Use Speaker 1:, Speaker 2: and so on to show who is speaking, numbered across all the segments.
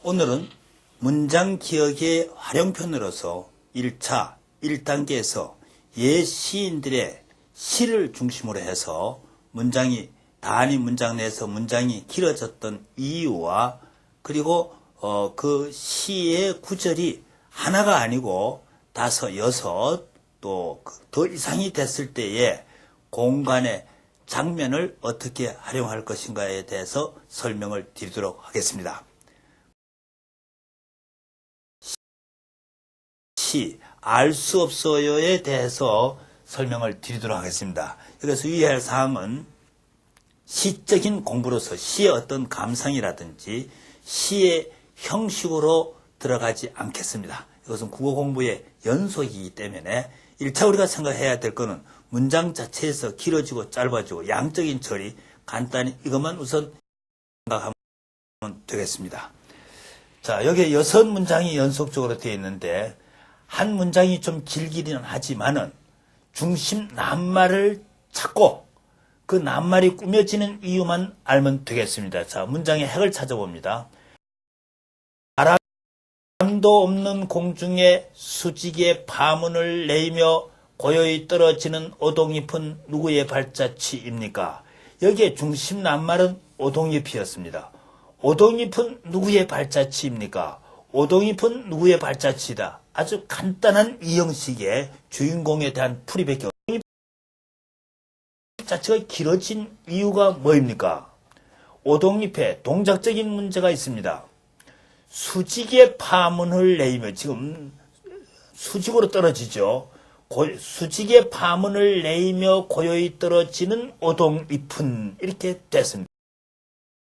Speaker 1: 오늘은 문장 기억의 활용편으로서 1차 1단계에서 시인들의 시를 중심으로 해서 문장이 단위 문장 내에서 문장이 길어졌던 이유와 그리고 그 시의 구절이 하나가 아니고 5, 6, 또 더 이상이 됐을 때에 공간의 장면을 어떻게 활용할 것인가에 대해서 설명을 드리도록 하겠습니다. 시, 알 수 없어요에 대해서 설명을 드리도록 하겠습니다. 여기서 유의할 사항은 시적인 공부로서 시의 어떤 감상이라든지 시의 형식으로 들어가지 않겠습니다. 이것은 국어 공부의 연속이기 때문에 1차 우리가 생각해야 될 것은 문장 자체에서 길어지고 짧아지고 양적인 처리 간단히 이것만 우선 생각하면 되겠습니다. 자, 여기에 6문장이 연속적으로 되어 있는데 한 문장이 좀 길기는 하지만은 중심 낱말을 찾고 그 낱말이 꾸며지는 이유만 알면 되겠습니다. 자, 문장의 핵을 찾아봅니다. 바람도 없는 공중에 수직의 파문을 내며 고요히 떨어지는 오동잎은 누구의 발자취입니까? 여기에 중심 낱말은 오동잎이었습니다. 오동잎은 누구의 발자취입니까? 오동잎은 누구의 발자취다. 아주 간단한 이 형식의 주인공에 대한 풀이밖에 없습니다. 자체가 길어진 이유가 뭐입니까? 오동잎에 동작적인 문제가 있습니다. 수직의 파문을 내며 지금 수직으로 떨어지죠. 수직의 파문을 내며 고요히 떨어지는 오동잎은 이렇게 됐습니다.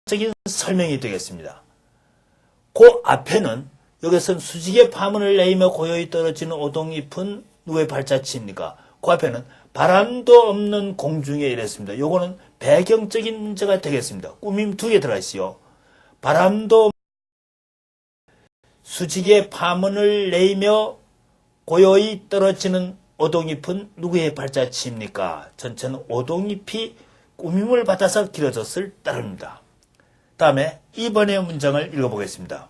Speaker 1: 적인 설명이 되겠습니다. 그 앞에는 여기서는 수직의 파문을 내며 고요히 떨어지는 오동잎은 누구의 발자취입니까? 그 앞에는 바람도 없는 공중에 이랬습니다. 요거는 배경적인 문제가 되겠습니다. 꾸밈 2개 들어가 있어요. 바람도 수직의 파문을 내며 고요히 떨어지는 오동잎은 누구의 발자취입니까? 전체는 오동잎이 꾸밈을 받아서 길어졌을 따릅니다. 다음에 2번의 문장을 읽어보겠습니다.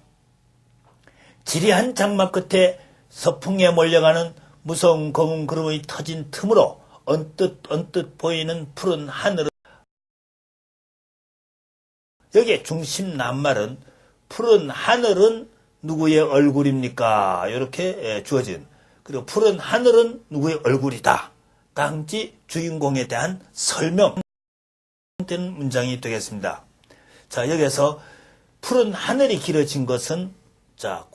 Speaker 1: 지리한 장막 끝에 서풍에 몰려가는 무서운 검은 구름의 터진 틈으로 언뜻 보이는 푸른 하늘은 여기에 중심 낱말은 푸른 하늘은 누구의 얼굴입니까? 이렇게 주어진 그리고 푸른 하늘은 누구의 얼굴이다. 당시 주인공에 대한 설명된 문장이 되겠습니다. 자, 여기서 푸른 하늘이 길어진 것은 자,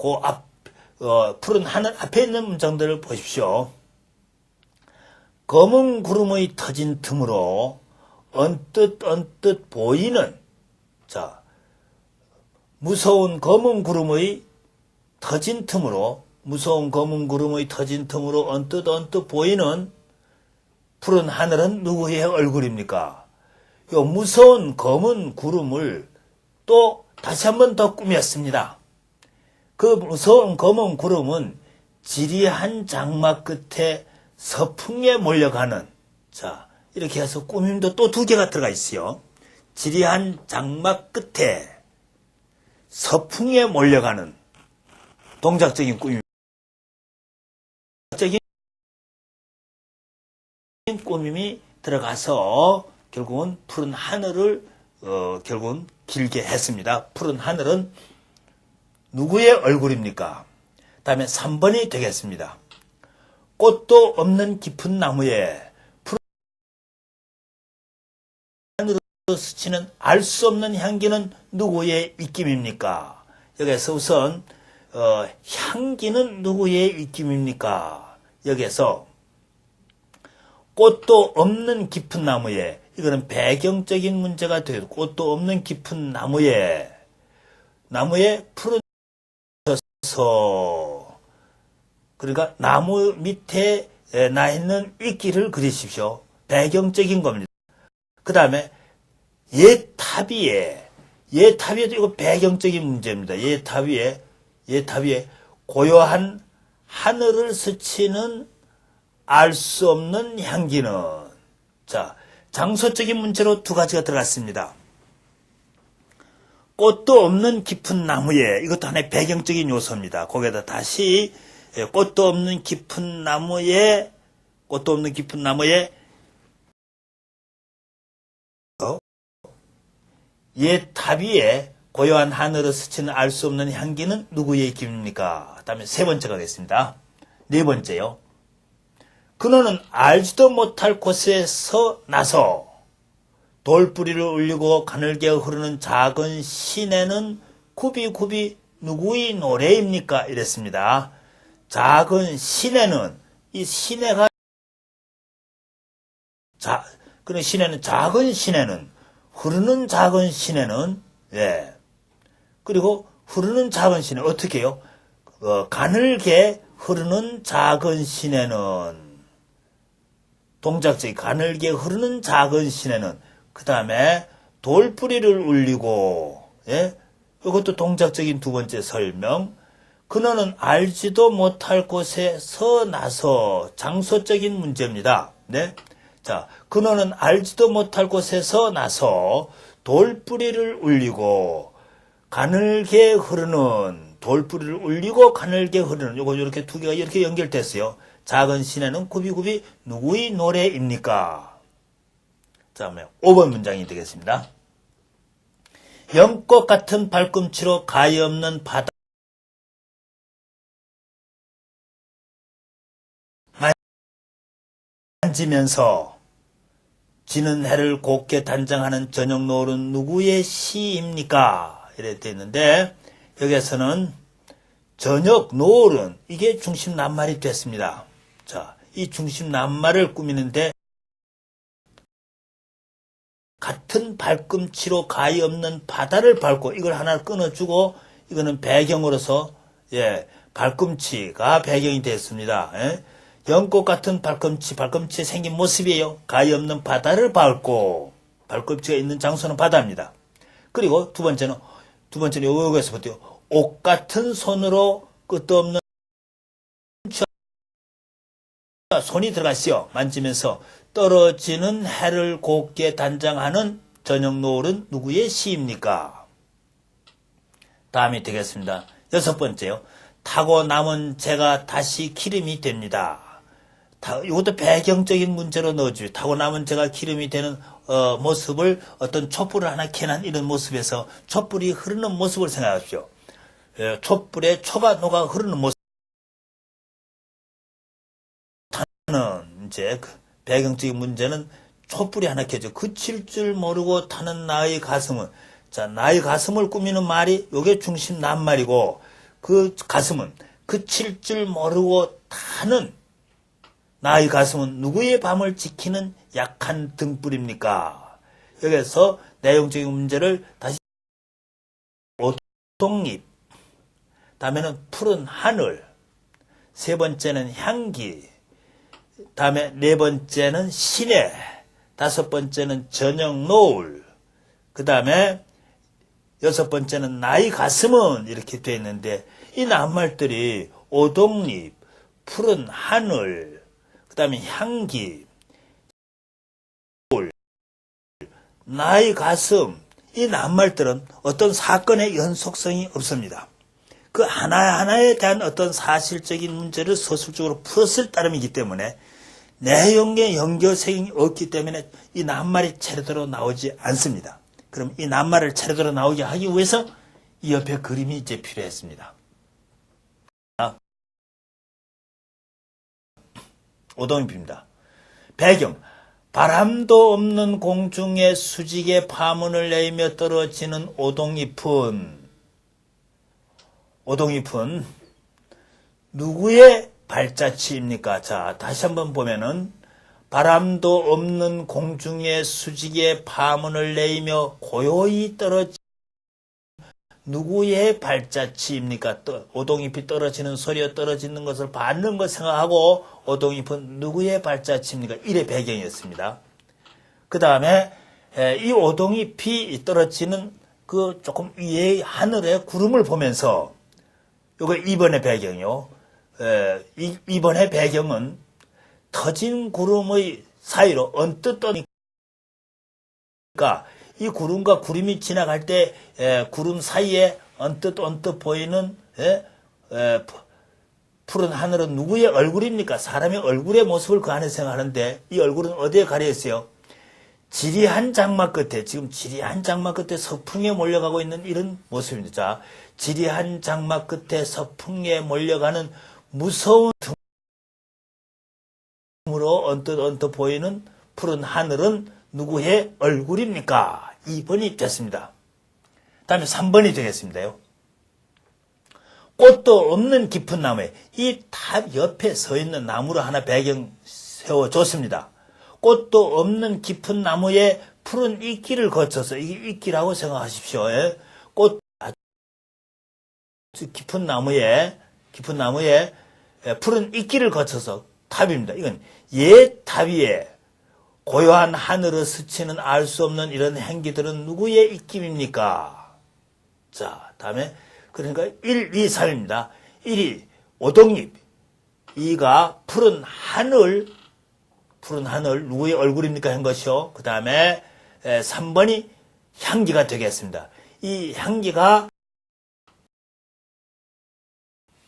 Speaker 1: 푸른 하늘 앞에 있는 문장들을 보십시오. 검은 구름의 터진 틈으로 언뜻 보이는 자, 무서운 검은 구름의 터진 틈으로 언뜻 보이는 푸른 하늘은 누구의 얼굴입니까? 이 무서운 검은 구름을 또 다시 한 번 더 꾸몄습니다. 그 무서운 검은 구름은 지리한 장막 끝에 서풍에 몰려가는 자 이렇게 해서 꾸밈도 또 2개가 들어가 있어요. 지리한 장막 끝에 서풍에 몰려가는 동작적인 꾸밈이 들어가서 결국은 푸른 하늘을 결국은 길게 했습니다. 푸른 하늘은 누구의 얼굴입니까? 다음에 3번이 되겠습니다. 꽃도 없는 깊은 나무에 푸른 하늘로 스치는 알 수 없는 향기는 누구의 입김입니까? 여기서 우선 향기는 누구의 입김입니까? 여기서 꽃도 없는 깊은 나무에 이거는 배경적인 문제가 되고 꽃도 없는 깊은 나무에 푸른 그러니까 나무 밑에 나 있는 이끼를 그리십시오. 배경적인 겁니다. 그 다음에 예탑위에도 이거 배경적인 문제입니다. 예탑 위에 고요한 하늘을 스치는 알 수 없는 향기는 자 장소적인 문제로 2가지가 들어갔습니다. 꽃도 없는 깊은 나무에, 이것도 하나의 배경적인 요소입니다. 거기에다 다시 꽃도 없는 깊은 나무에 옛 탑 위에 고요한 하늘을 스치는 알 수 없는 향기는 누구의 기입니까? 다음에 세 번째 가겠습니다. 네 번째요. 그노는 알지도 못할 곳에서 나서 돌뿌리를 울리고 가늘게 흐르는 작은 시내는 굽이굽이 누구의 노래입니까? 이랬습니다. 작은 시내는, 이 시내가, 그런 시내는, 작은 시내는, 흐르는 작은 시내는, 예. 그리고 흐르는 작은 시내, 어떻게 해요? 가늘게 흐르는 작은 시내는, 동작적이 가늘게 흐르는 작은 시내는, 그 다음에 돌뿌리를 울리고, 예? 이것도 동작적인 두 번째 설명. 그너는 알지도 못할 곳에서 나서, 장소적인 문제입니다. 네? 자, 그너는 알지도 못할 곳에서 나서 돌뿌리를 울리고 가늘게 흐르는, 돌뿌리를 울리고 가늘게 흐르는, 요거 이렇게 두 개가 이렇게 연결됐어요. 작은 시내는 굽이굽이 누구의 노래입니까? 다음에 5번 문장이 되겠습니다. 연꽃 같은 발꿈치로 가히 없는 바다 만지면서 지는 해를 곱게 단장하는 저녁 노을은 누구의 시입니까? 이렇게 되어 있는데 여기에서는 저녁 노을은 이게 중심 낱말이 됐습니다. 자, 이 중심 낱말을 꾸미는데 같은 발꿈치로 가히 없는 바다를 밟고 이걸 하나 끊어주고 이거는 배경으로서 발꿈치가 배경이 됐습니다. 연꽃 같은 발꿈치에 생긴 모습이에요. 가히 없는 바다를 밟고, 발꿈치가 있는 장소는 바다입니다. 그리고 두 번째는 여기서부터 옷 같은 손으로 끝도 없는 손이 들어갔어요. 만지면서 떨어지는 해를 곱게 단장하는 저녁 노을은 누구의 시입니까? 다음이 되겠습니다. 여섯 번째요. 타고 남은 재가 다시 기름이 됩니다. 이것도 배경적인 문제로 넣어줘요. 타고 남은 재가 기름이 되는 모습을 어떤 촛불을 하나 켜는 이런 모습에서 촛불이 흐르는 모습을 생각하십시오. 촛불에 초가 녹아 흐르는 모습. 타는 이제 배경적인 문제는 촛불이 하나 켜져 그칠 줄 모르고 타는 나의 가슴은, 자, 나의 가슴을 꾸미는 말이 요게 중심 낱말이고, 그 가슴은 그칠 줄 모르고 타는 나의 가슴은 누구의 밤을 지키는 약한 등불입니까? 여기서 내용적인 문제를 다시 오동잎, 다음에는 푸른 하늘, 세 번째는 향기, 다음에 네 번째는 시내, 다섯 번째는 저녁 노을, 그 다음에 여섯 번째는 나의 가슴은 이렇게 되어 있는데 이 낱말들이 오동잎, 푸른 하늘, 그 다음에 향기, 나의 가슴, 이 낱말들은 어떤 사건의 연속성이 없습니다. 그 하나하나에 대한 어떤 사실적인 문제를 서술적으로 풀었을 따름이기 때문에 내용의 연결성이 없기 때문에 이 낱말이 차례대로 나오지 않습니다. 그럼 이 낱말을 차례대로 나오게 하기 위해서 이 옆에 그림이 이제 필요했습니다. 오동잎입니다. 배경, 바람도 없는 공중에 수직의 파문을 내며 떨어지는 오동잎은 누구의 발자취입니까? 자, 다시 한번 보면은 바람도 없는 공중에 수직의 파문을 내며 고요히 떨어지는 누구의 발자취입니까? 오동잎이 떨어지는 소리가 떨어지는 것을 받는 것 생각하고 오동잎은 누구의 발자취입니까? 이래 배경이었습니다. 그 다음에 이 오동잎이 떨어지는 그 조금 위에 하늘의 구름을 보면서 이거 2번의 배경이요. 2번의 배경은 터진 구름의 사이로 언뜻 떠니까 이 구름과 구름이 지나갈 때 구름 사이에 언뜻 보이는 푸른 하늘은 누구의 얼굴입니까? 사람의 얼굴의 모습을 그 안에 생각하는데 이 얼굴은 어디에 가려 있어요? 지리한 장막 끝에, 지금 지리한 장막 끝에 서풍에 몰려가고 있는 이런 모습입니다. 자, 지리한 장막 끝에 서풍에 몰려가는 무서운 틈으로 언뜻 보이는 푸른 하늘은 누구의 얼굴입니까? 2번이 됐습니다. 다음에 3번이 되겠습니다요. 꽃도 없는 깊은 나무에, 이 탑 옆에 서 있는 나무로 하나 배경 세워줬습니다. 꽃도 없는 깊은 나무에 푸른 이끼를 거쳐서, 이게 이끼라고 생각하십시오. 꽃 아주 깊은 나무에 푸른 이끼를 거쳐서 탑입니다. 이건 탑 위에 고요한 하늘을 스치는 알 수 없는 이런 행기들은 누구의 입김입니까? 자, 다음에 그러니까 1, 2, 3입니다. 1이 오동잎, 2가 푸른 하늘 누구의 얼굴입니까? 한 것이요. 그 다음에 3번이 향기가 되겠습니다. 이 향기가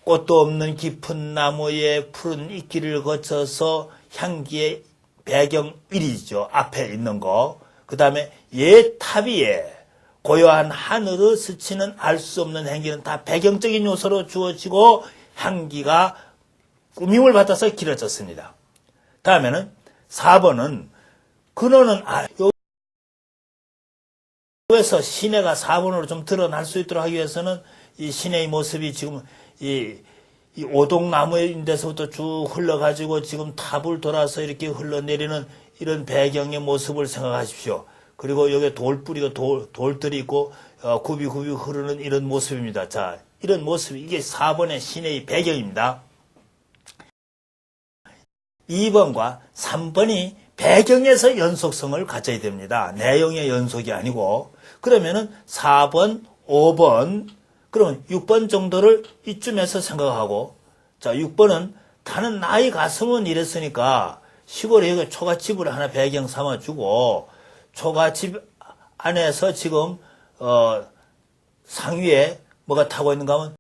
Speaker 1: 꽃도 없는 깊은 나무에 푸른 이끼를 거쳐서 향기의 배경 1이죠. 앞에 있는 거. 그 다음에 탑 위에 고요한 하늘을 스치는 알 수 없는 향기는 다 배경적인 요소로 주어지고 향기가 꾸밈을 받아서 길어졌습니다. 다음에는 4번은 근원은 여기서 시내가 4번으로 좀 드러날 수 있도록 하기 위해서는 이 시내의 모습이 지금 이 오동나무인 데서부터 쭉 흘러가지고 지금 탑을 돌아서 이렇게 흘러내리는 이런 배경의 모습을 생각하십시오. 그리고 여기에 돌뿌리가 돌들이 있고 굽이 흐르는 이런 모습입니다. 자, 이런 모습, 이게 4번의 시내의 배경입니다. 2번과 3번이 배경에서 연속성을 가져야 됩니다. 내용의 연속이 아니고. 그러면은 4번, 5번, 그러면 6번 정도를 이쯤에서 생각하고, 자, 6번은 타는 나의 가슴은 이랬으니까 시골에 여기 초가집을 하나 배경 삼아주고, 초가집 안에서 지금, 상위에 뭐가 타고 있는가 하면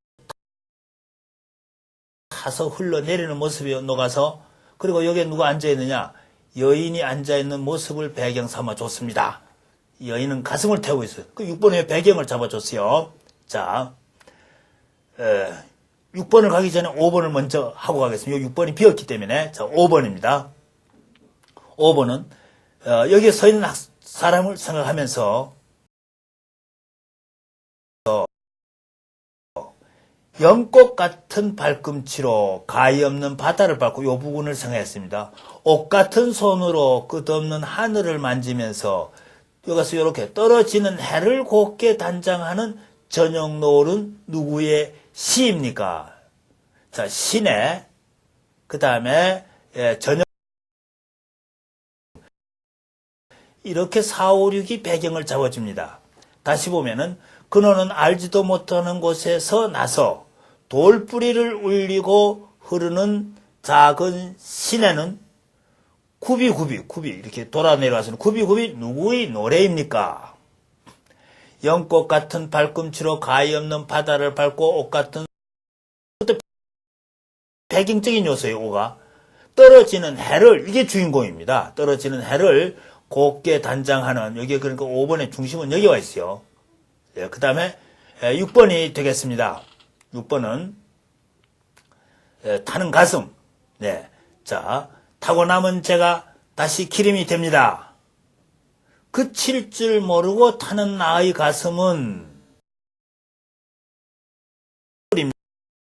Speaker 1: 타서 흘러내리는 모습이 녹아서, 그리고 여기에 누가 앉아있느냐? 여인이 앉아있는 모습을 배경 삼아줬습니다. 여인은 가슴을 태우고 있어요. 그 6번의 배경을 잡아줬어요. 자, 6번을 가기 전에 5번을 먼저 하고 가겠습니다. 6번이 비었기 때문에. 자, 5번입니다. 5번은, 여기에 서 있는 사람을 생각하면서, 연꽃 같은 발꿈치로 가히 없는 바다를 밟고 이 부분을 생각했습니다. 옷 같은 손으로 끝없는 하늘을 만지면서 여기서 이렇게 떨어지는 해를 곱게 단장하는 저녁 노을은 누구의 시입니까? 자, 시내, 그 다음에 저녁, 이렇게 4, 5, 6이 배경을 잡아줍니다. 다시 보면은 근원은 알지도 못하는 곳에서 나서 돌뿌리를 울리고 흐르는 작은 시내는 굽이 이렇게 돌아 내려와서는 굽이 누구의 노래입니까? 연꽃 같은 발꿈치로 가히 없는 바다를 밟고 옷 같은 배경적인 요소예요. 오가 떨어지는 해를, 이게 주인공입니다. 떨어지는 해를 곱게 단장하는, 여기에 그러니까 5번의 중심은 여기 와 있어요. 그 다음에 6번이 되겠습니다. 6번은 타는 가슴. 네, 자, 타고 남은 제가 다시 기름이 됩니다. 그칠 줄 모르고 타는 나의 가슴은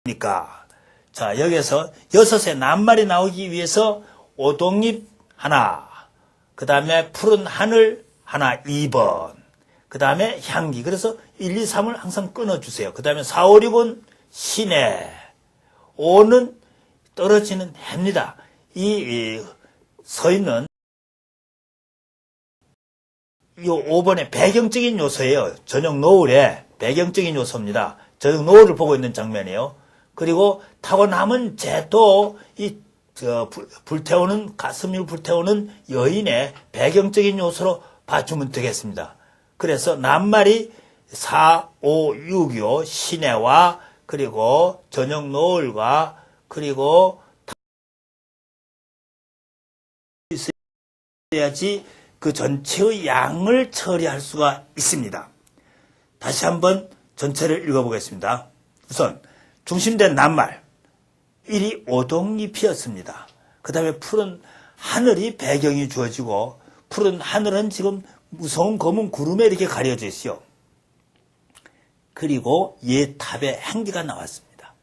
Speaker 1: 입니까? 자, 여기서 6의 낱말이 나오기 위해서 오동잎 하나, 그 다음에 푸른 하늘 하나, 2번. 그 다음에 향기. 그래서 1, 2, 3을 항상 끊어주세요. 그 다음에 4, 5, 6은 시내. 5는 떨어지는 해입니다. 이 서 있는 이 5번의 배경적인 요소예요. 저녁 노을의 배경적인 요소입니다. 저녁 노을을 보고 있는 장면이에요. 그리고 타고 남은 제도 불태우는, 가슴을 불태우는 여인의 배경적인 요소로 봐주면 되겠습니다. 그래서 낱말이 4, 5, 6, 2, 시내와 그리고 저녁 노을과 그리고 있어야지 그 전체의 양을 처리할 수가 있습니다. 다시 한번 전체를 읽어보겠습니다. 우선 중심된 낱말 1이 오동잎이었습니다. 그 다음에 푸른 하늘이 배경이 주어지고 푸른 하늘은 지금 무서운 검은 구름에 이렇게 가려져 있어요. 그리고 옛 탑에 향기가 나왔습니다.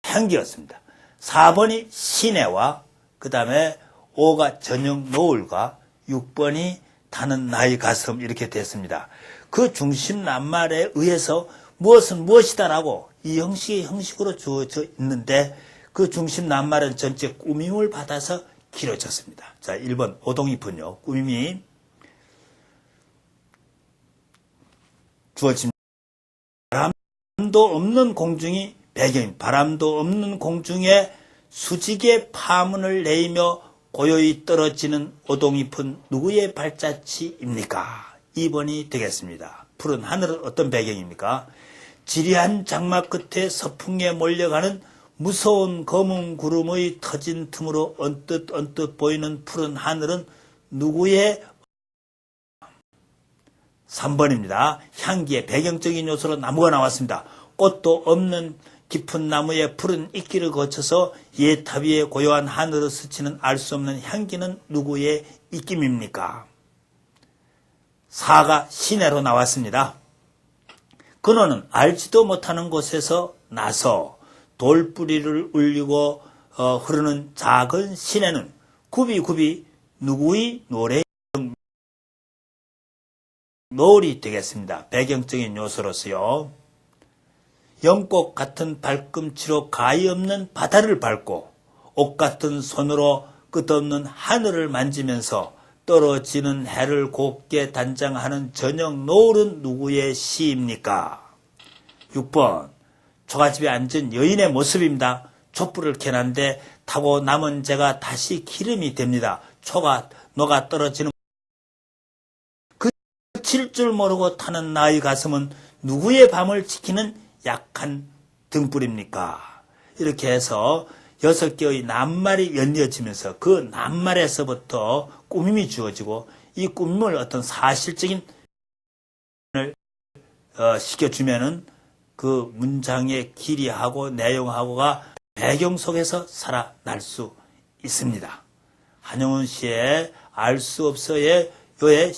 Speaker 1: 향기였습니다. 4번이 시내와 그 다음에 5가 저녁 노을과 6번이 타는 나의 가슴 이렇게 됐습니다. 그 중심 낱말에 의해서 무엇은 무엇이다라고 이 형식의 형식으로 주어져 있는데 그 중심 낱말은 전체 꾸밈을 받아서 길어졌습니다. 자, 1번 오동잎은요. 꾸밈이 주어집니다. 바람도 없는 공중이 배경입니다. 바람도 없는 공중에 수직의 파문을 내이며 고요히 떨어지는 오동잎은 누구의 발자취입니까? 2번이 되겠습니다. 푸른 하늘은 어떤 배경입니까? 지리한 장막 끝에 서풍에 몰려가는 무서운 검은 구름의 터진 틈으로 언뜻 보이는 푸른 하늘은 누구의 3번입니다. 향기의 배경적인 요소로 나무가 나왔습니다. 꽃도 없는 깊은 나무의 푸른 이끼를 거쳐서 옛탑 위에 고요한 하늘을 스치는 알 수 없는 향기는 누구의 입김입니까? 4가 시내로 나왔습니다. 그노는 알지도 못하는 곳에서 나서 돌뿌리를 울리고 흐르는 작은 시내는 굽이 누구의 노을이 되겠습니다. 배경적인 요소로서요. 연꽃 같은 발꿈치로 가히 없는 바다를 밟고 옷 같은 손으로 끝없는 하늘을 만지면서 떨어지는 해를 곱게 단장하는 저녁 노을은 누구의 시입니까? 6번 초가집에 앉은 여인의 모습입니다. 촛불을 켜놨는데 타고 남은 재가 다시 기름이 됩니다. 초가 녹아 떨어지는 그칠 줄 모르고 타는 나의 가슴은 누구의 밤을 지키는 약한 등불입니까? 이렇게 해서 6개의 낱말이 연이어지면서 그 낱말에서부터 꾸밈이 주어지고 이 꾸밈을 어떤 사실적인 시켜주면은 그 문장의 길이하고 내용하고가 배경 속에서 살아날 수 있습니다. 한용운 씨의 알 수 없어의 요의